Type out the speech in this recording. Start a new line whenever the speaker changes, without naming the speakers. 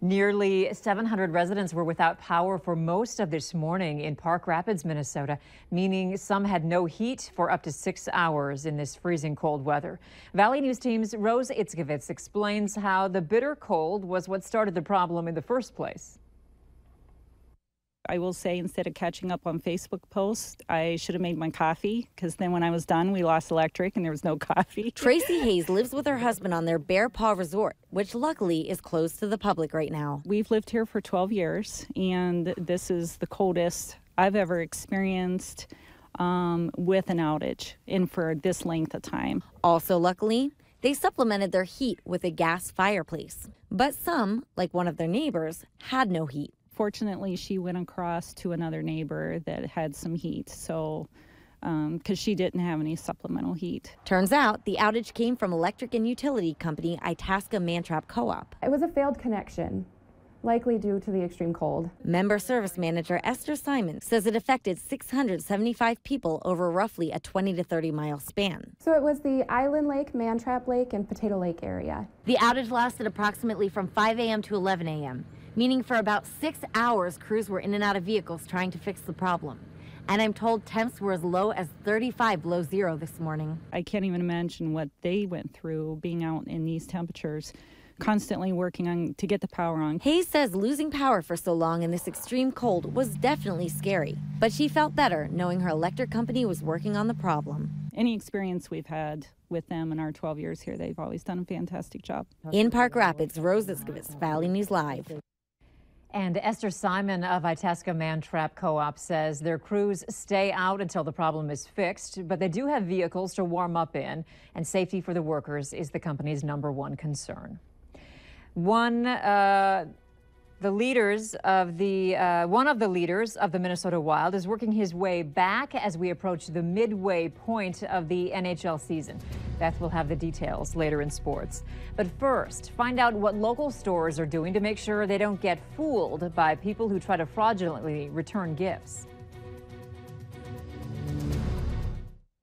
Nearly 700 residents were without power for most of this morning in Park Rapids, Minnesota, meaning some had no heat for up to 6 hours in this freezing cold weather. Valley News Team's Rose Itzkovitz explains how the bitter cold was what started the problem in the first place.
I will say, instead of catching up on Facebook posts, I should have made my coffee, because then when I was done, we lost electric and there was no coffee.
Tracy Hayes lives with her husband on their Bear Paw Resort, which luckily is closed to the public right now.
We've lived here for 12 years, and this is the coldest I've ever experienced with an outage, and for this length of time.
Also, luckily, they supplemented their heat with a gas fireplace. But some, like one of their neighbors, had no heat.
Fortunately, she went across to another neighbor that had some heat, so because she didn't have any supplemental heat.
Turns out the outage came from electric and utility company Itasca Mantrap Co-op.
It was a failed connection, likely due to the extreme cold.
Member service manager Esther Simon says it affected 675 people over roughly a 20 to 30 mile span.
So it was the Island Lake, Mantrap Lake, and Potato Lake area.
The outage lasted approximately from 5 a.m. to 11 a.m., meaning for about 6 hours, crews were in and out of vehicles trying to fix the problem. And I'm told temps were as low as 35 below zero this morning.
I can't even imagine what they went through being out in these temperatures, constantly working on to get the power on.
Hayes says losing power for so long in this extreme cold was definitely scary, but she felt better knowing her electric company was working on the problem.
Any experience we've had with them in our 12 years here, they've always done a fantastic job.
In Park Rapids, Rose Itzkovitz, Valley News Live.
And Esther Simon of Itasca Mantrap Co-op says their crews stay out until the problem is fixed, but they do have vehicles to warm up in, and safety for the workers is the company's #1 concern. One of the leaders of the Minnesota Wild is working his way back as we approach the midway point of the NHL season. Beth will have the details later in sports. But first, find out what local stores are doing to make sure they don't get fooled by people who try to fraudulently return gifts.